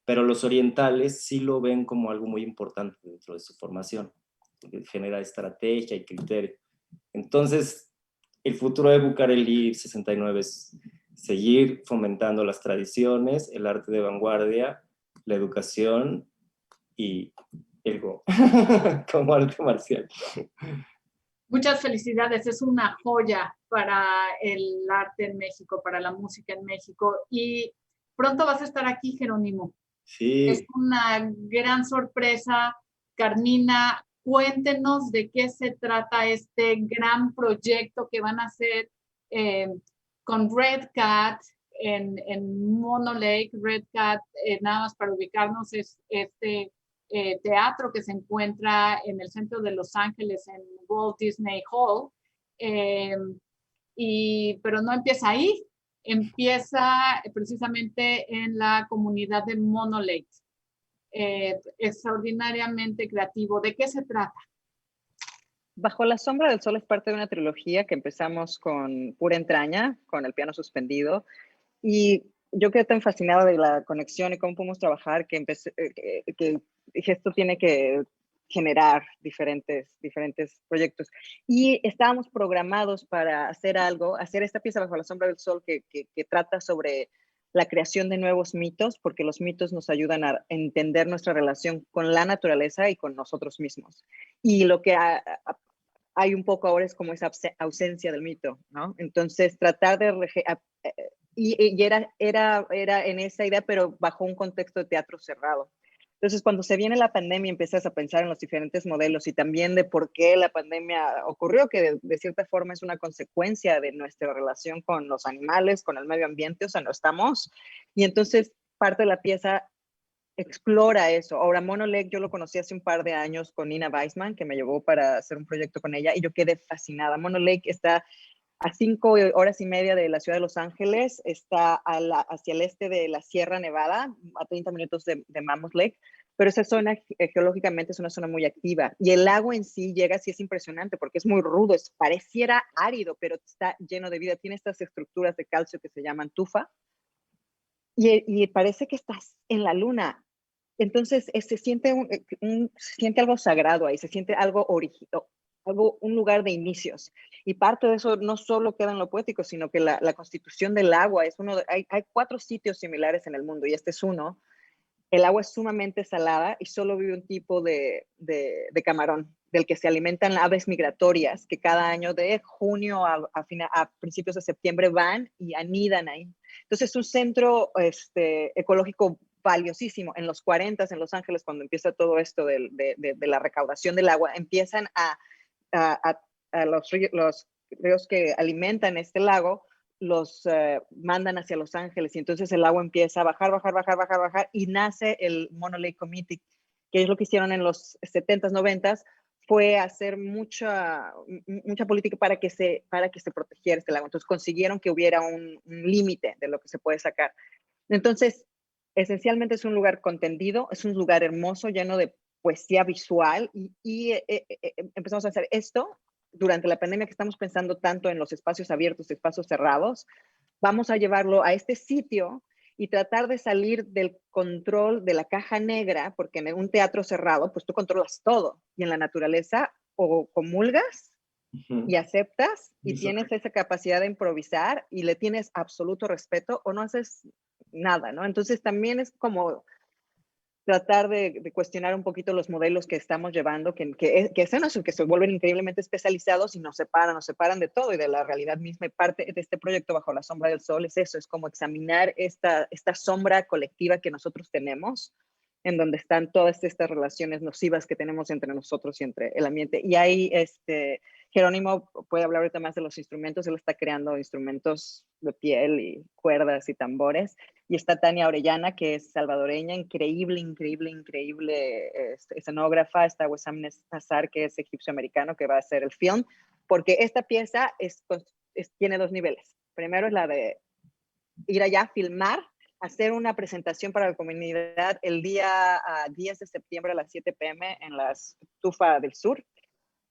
Pero los orientales sí lo ven como algo muy importante dentro de su formación, que genera estrategia y criterio. Entonces, el futuro de Bucareli 69 es seguir fomentando las tradiciones, el arte de vanguardia, la educación y el Go como arte marcial. Muchas felicidades, es una joya para el arte en México, para la música en México, y pronto vas a estar aquí, Jerónimo. Sí. Es una gran sorpresa. Carmina, cuéntenos de qué se trata este gran proyecto que van a hacer con Red Cat en Mono Lake. Red Cat, nada más para ubicarnos, es este teatro que se encuentra en el centro de Los Ángeles, en Walt Disney Hall. Pero no empieza ahí, empieza precisamente en la comunidad de Mono Lake. Extraordinariamente creativo. ¿De qué se trata? Bajo la sombra del sol es parte de una trilogía que empezamos con Pura Entraña, con El piano suspendido, y yo quedé tan fascinada de la conexión y cómo podemos trabajar que dije, esto tiene que generar diferentes proyectos. Y estábamos programados para hacer esta pieza Bajo la sombra del sol que trata sobre la creación de nuevos mitos, porque los mitos nos ayudan a entender nuestra relación con la naturaleza y con nosotros mismos. Y lo que hay un poco ahora es como esa ausencia del mito, ¿no? Entonces, tratar de... Y era en esa idea, pero bajo un contexto de teatro cerrado. Entonces, cuando se viene la pandemia, empiezas a pensar en los diferentes modelos y también de por qué la pandemia ocurrió, que de cierta forma es una consecuencia de nuestra relación con los animales, con el medio ambiente, o sea, no estamos. Y entonces, parte de la pieza explora eso. Ahora, Mono Lake yo lo conocí hace un par de años con Nina Weissman, que me llevó para hacer un proyecto con ella, y yo quedé fascinada. Mono Lake está a 5 horas y media de la ciudad de Los Ángeles, está hacia el este de la Sierra Nevada, a 30 minutos de Mammoth Lake, pero esa zona geológicamente es una zona muy activa y el lago en sí llega, sí es impresionante porque es muy rudo, pareciera árido, pero está lleno de vida, tiene estas estructuras de calcio que se llaman tufa y parece que estás en la luna. Entonces se siente, se siente algo sagrado ahí, se siente algo un lugar de inicios. Y parte de eso no solo queda en lo poético, sino que la constitución del agua es hay 4 sitios similares en el mundo y este es uno. El agua es sumamente salada y solo vive un tipo de camarón, del que se alimentan aves migratorias que cada año de junio a principios de septiembre van y anidan ahí. Entonces es un centro ecológico valiosísimo. En los 40 en Los Ángeles, cuando empieza todo esto de la recaudación del agua, empiezan a los ríos que alimentan este lago, los mandan hacia Los Ángeles y entonces el agua empieza a bajar y nace el Mono Lake Committee, que es lo que hicieron en los 70s, 90s, fue hacer mucha política para que se protegiera este lago. Entonces consiguieron que hubiera un límite de lo que se puede sacar. Entonces, esencialmente es un lugar contendido, es un lugar hermoso, lleno de poesía visual y empezamos a hacer esto durante la pandemia, que estamos pensando tanto en los espacios abiertos, espacios cerrados. Vamos a llevarlo a este sitio y tratar de salir del control de la caja negra, porque en un teatro cerrado, pues tú controlas todo, y en la naturaleza o comulgas y aceptas y tienes esa capacidad de improvisar y le tienes absoluto respeto o no haces nada, ¿no? Entonces también es como tratar de cuestionar un poquito los modelos que estamos llevando, que se vuelven increíblemente especializados y nos separan de todo y de la realidad misma. Y parte de este proyecto Bajo la Sombra del Sol es eso, es como examinar esta sombra colectiva que nosotros tenemos, en donde están todas estas relaciones nocivas que tenemos entre nosotros y entre el ambiente. Y ahí Jerónimo puede hablar ahorita más de los instrumentos, él está creando instrumentos de piel y cuerdas y tambores. Y está Tania Orellana, que es salvadoreña, increíble escenógrafa. Está Wessam Nazar, que es egipcio-americano, que va a hacer el film, porque esta pieza tiene 2 niveles. Primero es la de ir allá, filmar, hacer una presentación para la comunidad el día 10 de septiembre a las 7 p.m. en la Tufa del Sur.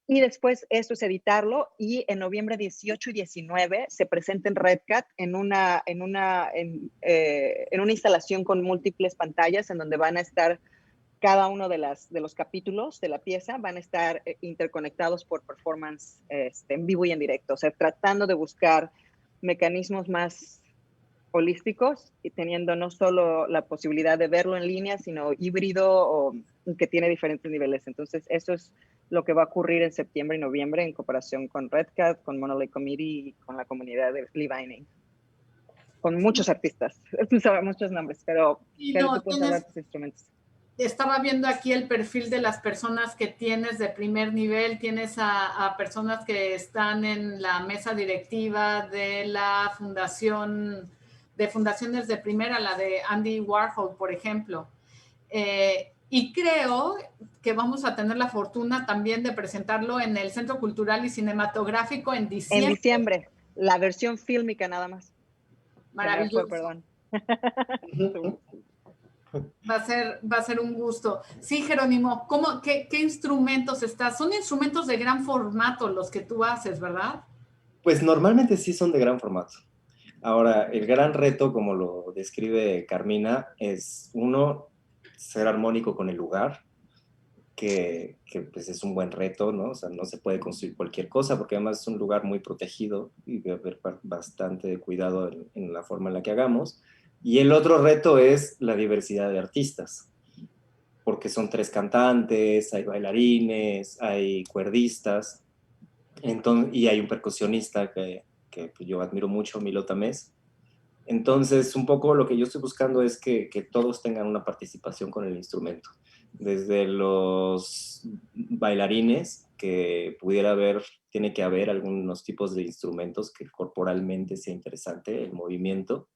Y después esto es editarlo y en noviembre 18 y 19 se presenta en Red Cat en una instalación con múltiples pantallas en donde van a estar cada uno de los capítulos de la pieza, van a estar interconectados por performance en vivo y en directo, o sea, tratando de buscar mecanismos más holísticos y teniendo no solo la posibilidad de verlo en línea, sino híbrido o que tiene diferentes niveles. Entonces, eso es lo que va a ocurrir en septiembre y noviembre en cooperación con Red Cat, con Mono Lake Committee y con la comunidad de Levining. Con muchos artistas, muchos nombres, pero tú puedes hablar de tus instrumentos. Estaba viendo aquí el perfil de las personas que tienes de primer nivel. Tienes a personas que están en la mesa directiva de la fundación, de fundaciones de primera, la de Andy Warhol, por ejemplo. Y creo que vamos a tener la fortuna también de presentarlo en el Centro Cultural y Cinematográfico en diciembre. En diciembre, la versión fílmica nada más. Maravilloso. Perdón. Va a ser un gusto. Sí, Jerónimo, qué instrumentos estás? Son instrumentos de gran formato los que tú haces, ¿verdad? Pues normalmente sí son de gran formato. Ahora, el gran reto, como lo describe Carmina, es uno, ser armónico con el lugar, que pues es un buen reto, ¿no? O sea, no se puede construir cualquier cosa, porque además es un lugar muy protegido y debe haber bastante cuidado en la forma en la que hagamos. Y el otro reto es la diversidad de artistas, porque son 3 cantantes, hay bailarines, hay cuerdistas, y hay un percusionista que yo admiro mucho, Milo Tamés. Entonces, un poco lo que yo estoy buscando es que todos tengan una participación con el instrumento. Desde los bailarines, que tiene que haber algunos tipos de instrumentos que corporalmente sea interesante el movimiento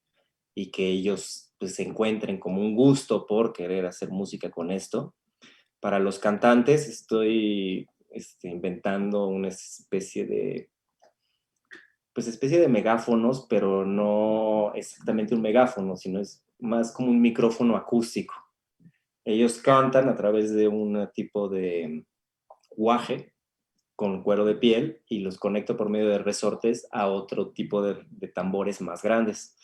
y que ellos pues, se encuentren como un gusto por querer hacer música con esto. Para los cantantes estoy inventando una especie de pues especie de megáfonos, pero no exactamente un megáfono, sino es más como un micrófono acústico. Ellos cantan a través de un tipo de guaje con cuero de piel y los conecto por medio de resortes a otro tipo de tambores más grandes.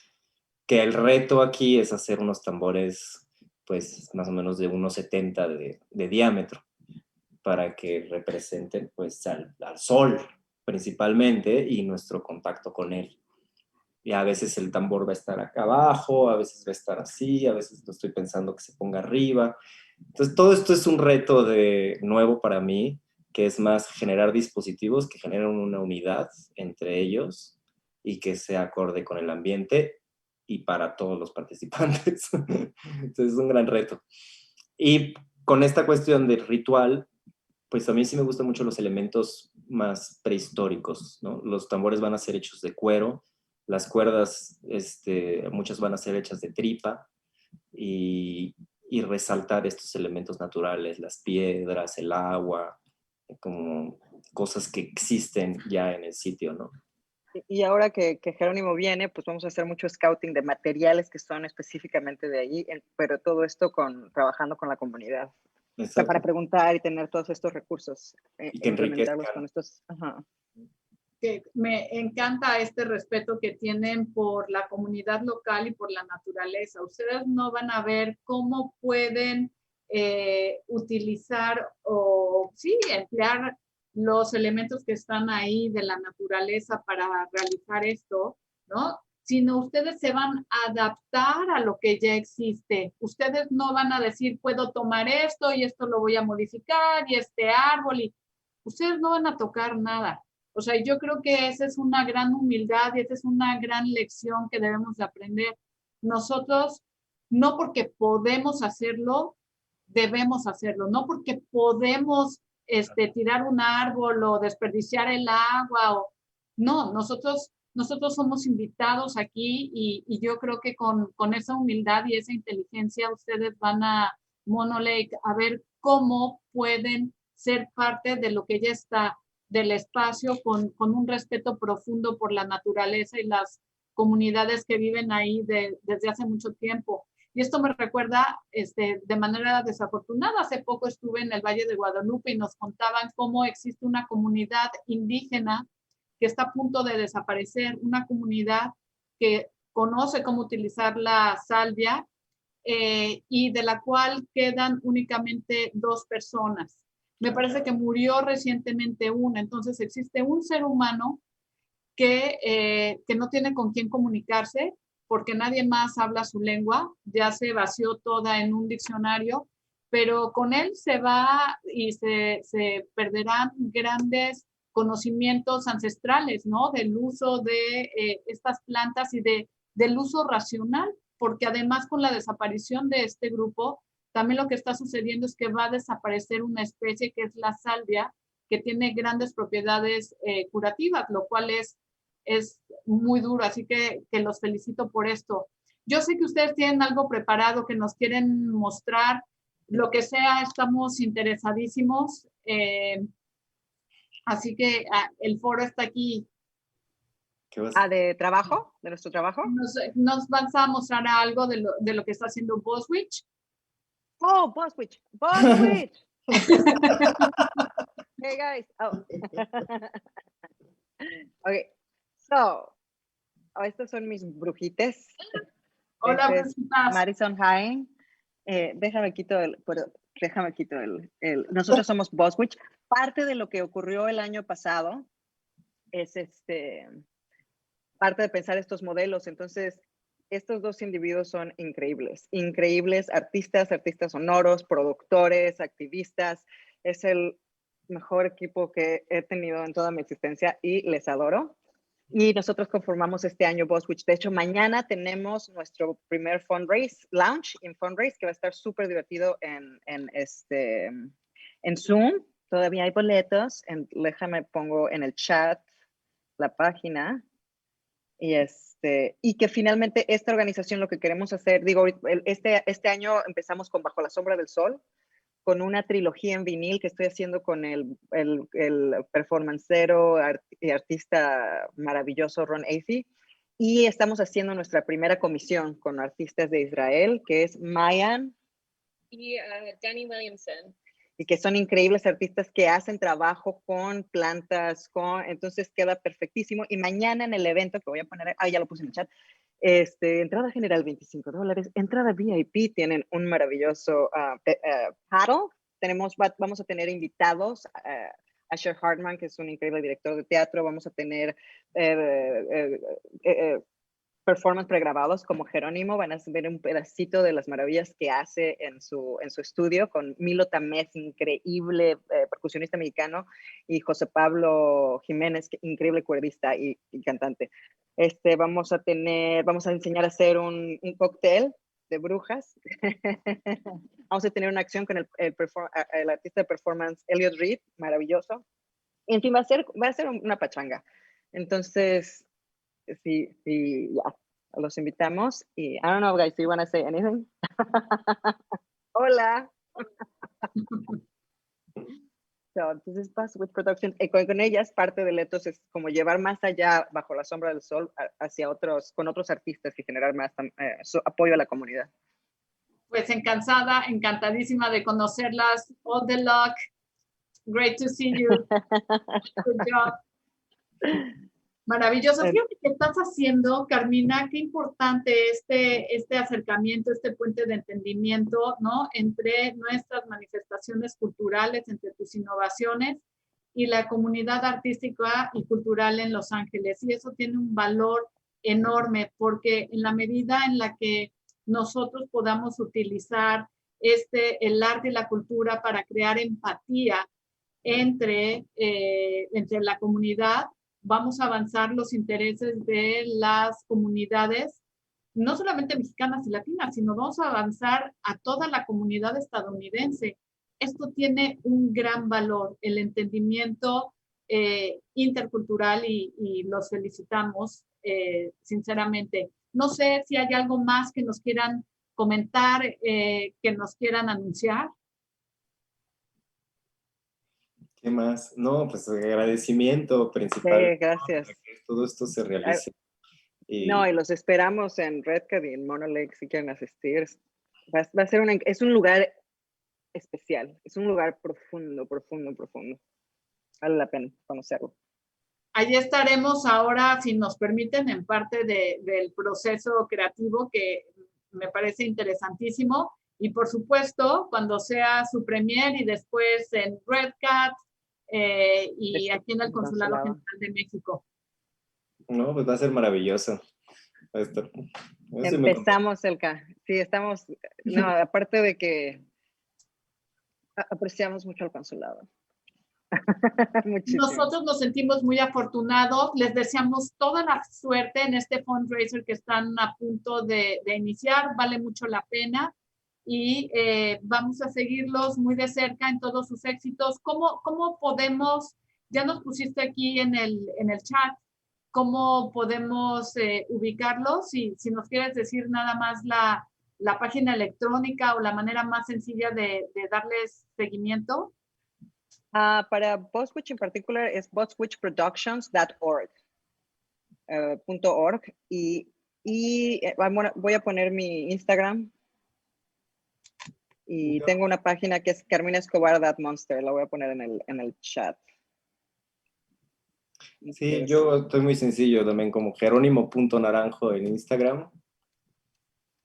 Que el reto aquí es hacer unos tambores pues más o menos de 1,70 de diámetro para que representen pues al sol principalmente y nuestro contacto con él. Y a veces el tambor va a estar acá abajo, a veces va a estar así, a veces lo estoy pensando que se ponga arriba. Entonces todo esto es un reto nuevo para mí, que es más generar dispositivos que generen una unidad entre ellos y que sea acorde con el ambiente y para todos los participantes. Entonces es un gran reto. Y con esta cuestión del ritual, pues a mí sí me gustan mucho los elementos más prehistóricos, ¿no? Los tambores van a ser hechos de cuero, las cuerdas, muchas van a ser hechas de tripa y, y resaltar estos elementos naturales, las piedras, el agua, como cosas que existen ya en el sitio, ¿no? Y ahora que Jerónimo viene, pues vamos a hacer mucho scouting de materiales que son específicamente de allí, pero todo esto trabajando con la comunidad. O sea, para preguntar y tener todos estos recursos, y que implementarlos con enriquezcan. estos. Ajá. Que me encanta este respeto que tienen por la comunidad local y por la naturaleza. Ustedes no van a ver cómo pueden utilizar o sí, emplear los elementos que están ahí de la naturaleza para realizar esto, ¿no? Sino ustedes se van a adaptar a lo que ya existe. Ustedes no van a decir, puedo tomar esto y esto lo voy a modificar y este árbol y ustedes no van a tocar nada. O sea, yo creo que esa es una gran humildad y esa es una gran lección que debemos de aprender. Nosotros, no porque podemos hacerlo, debemos hacerlo. No porque podemos tirar un árbol o desperdiciar el agua. No, nosotros somos invitados aquí y yo creo que con esa humildad y esa inteligencia ustedes van a Mono Lake a ver cómo pueden ser parte de lo que ya está del espacio con un respeto profundo por la naturaleza y las comunidades que viven ahí desde hace mucho tiempo. Y esto me recuerda de manera desafortunada. Hace poco estuve en el Valle de Guadalupe y nos contaban cómo existe una comunidad indígena que está a punto de desaparecer, una comunidad que conoce cómo utilizar la salvia y de la cual quedan únicamente 2 personas. Me parece que murió recientemente una, entonces existe un ser humano que no tiene con quién comunicarse porque nadie más habla su lengua, ya se vació toda en un diccionario, pero con él se va y se perderán grandes conocimientos ancestrales, ¿no? Del uso de estas plantas y del uso racional, porque además con la desaparición de este grupo, también lo que está sucediendo es que va a desaparecer una especie que es la salvia, que tiene grandes propiedades curativas, lo cual es muy duro, así que los felicito por esto. Yo sé que ustedes tienen algo preparado que nos quieren mostrar, lo que sea, estamos interesadísimos, así que el foro está aquí. ¿De trabajo? ¿De nuestro trabajo? Nos vas a mostrar algo de lo que está haciendo Boswich. Oh, Boswich. Boswich. Hey guys. Oh. Okay. So, estos son mis brujites. Hola, brujitas. Madison High. Déjame quito nosotros somos Boswich. Parte de lo que ocurrió el año pasado es parte de pensar estos modelos. Entonces, estos 2 individuos son increíbles artistas sonoros, productores, activistas. Es el mejor equipo que he tenido en toda mi existencia y les adoro. Y nosotros conformamos este año Boswich. De hecho, mañana tenemos nuestro primer launch in fundraise, que va a estar súper divertido en Zoom. Todavía hay boletos. Déjame pongo en el chat la página. Y que finalmente esta organización lo que queremos hacer, digo, este año empezamos con Bajo la Sombra del Sol, con una trilogía en vinil que estoy haciendo con el performancero y artista maravilloso Ron Athey. Y estamos haciendo nuestra primera comisión con artistas de Israel, que es Mayan y Danny Williamson. Y que son increíbles artistas que hacen trabajo con plantas, entonces queda perfectísimo. Y mañana en el evento que voy a poner, ya lo puse en el chat, entrada general $25, entrada VIP, tienen un maravilloso paddle. Vamos a tener invitados, Asher Hartman, que es un increíble director de teatro, vamos a tener performance pregrabados como Jerónimo, van a ver un pedacito de las maravillas que hace en su estudio con Milo Tamés, increíble percusionista mexicano, y José Pablo Jiménez, increíble cuerdista y cantante. Vamos a enseñar a hacer un cóctel de brujas. Vamos a tener una acción con el artista de performance Elliot Reed, maravilloso. En fin, va a ser una pachanga. Entonces, sí, ya, los invitamos. Y I don't know, guys, do you want to say anything? Hola. Entonces, Passwitch Productions, con ellas, parte del ethos es como llevar más allá, bajo la sombra del sol, hacia con otros artistas y generar más apoyo a la comunidad. Pues encantadísima de conocerlas. All the luck. Great to see you. Good job. Maravilloso. Fíjate que estás haciendo, Carmina, qué importante este acercamiento, este puente de entendimiento, ¿no? Entre nuestras manifestaciones culturales, entre tus innovaciones y la comunidad artística y cultural en Los Ángeles. Y eso tiene un valor enorme, porque en la medida en la que nosotros podamos utilizar el arte y la cultura para crear empatía entre la comunidad, vamos a avanzar los intereses de las comunidades, no solamente mexicanas y latinas, sino vamos a avanzar a toda la comunidad estadounidense. Esto tiene un gran valor, el entendimiento intercultural, y los felicitamos sinceramente. No sé si hay algo más que nos quieran comentar, que nos quieran anunciar. ¿Qué más? No, pues agradecimiento principal. Sí, gracias. Que todo esto se realice. Y los esperamos en Redcat y en Mono Lake si quieren asistir. Va a ser es un lugar especial, es un lugar profundo. Vale la pena conocerlo. Allí estaremos ahora, si nos permiten, en parte del proceso creativo, que me parece interesantísimo. Y por supuesto, cuando sea su premier y después en Redcat y aquí en el Consulado General de México. No, pues va a ser maravilloso. Empezamos, Elka. Sí, estamos, aparte de que apreciamos mucho al consulado. Nosotros nos sentimos muy afortunados, les deseamos toda la suerte en este fundraiser que están a punto de iniciar, vale mucho la pena, y vamos a seguirlos muy de cerca en todos sus éxitos. ¿Cómo podemos, ya nos pusiste aquí en el chat, cómo podemos ubicarlos? Si nos quieres decir nada más la página electrónica o la manera más sencilla de darles seguimiento. Para Boswitch en particular es boswitchproductions.org. .org y voy a poner mi Instagram y tengo una página que es carminaescobar.monster, la voy a poner en el chat. Sí, yo estoy muy sencillo también, como Jerónimo.naranjo en Instagram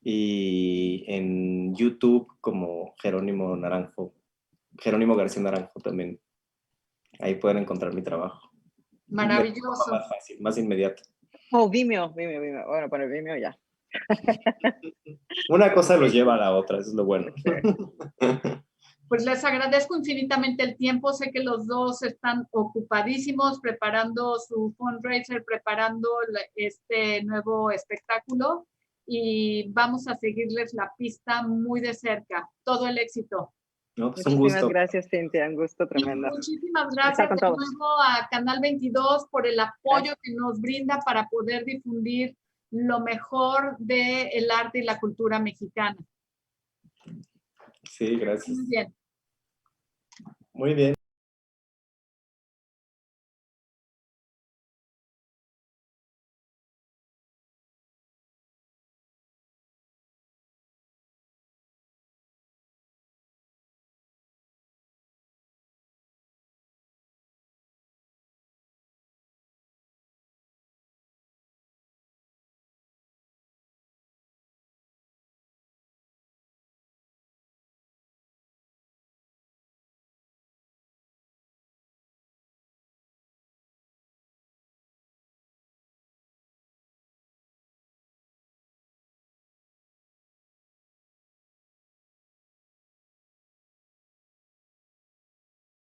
y en YouTube como Jerónimo García Naranjo también. Ahí pueden encontrar mi trabajo. Maravilloso. Más fácil, más inmediato. Vimeo. Bueno, para el Vimeo ya. Una cosa los lleva a la otra, eso es lo bueno. Pues les agradezco infinitamente el tiempo. Sé que los dos están ocupadísimos preparando su fundraiser, preparando este nuevo espectáculo, y vamos a seguirles la pista muy de cerca. Todo el éxito. No, pues muchísimas gracias, Cintia, un gusto tremendo. Y muchísimas gracias de nuevo a Canal 22 por el apoyo que nos brinda para poder difundir lo mejor del arte y la cultura mexicana. Sí, gracias. Muy bien. Muy bien.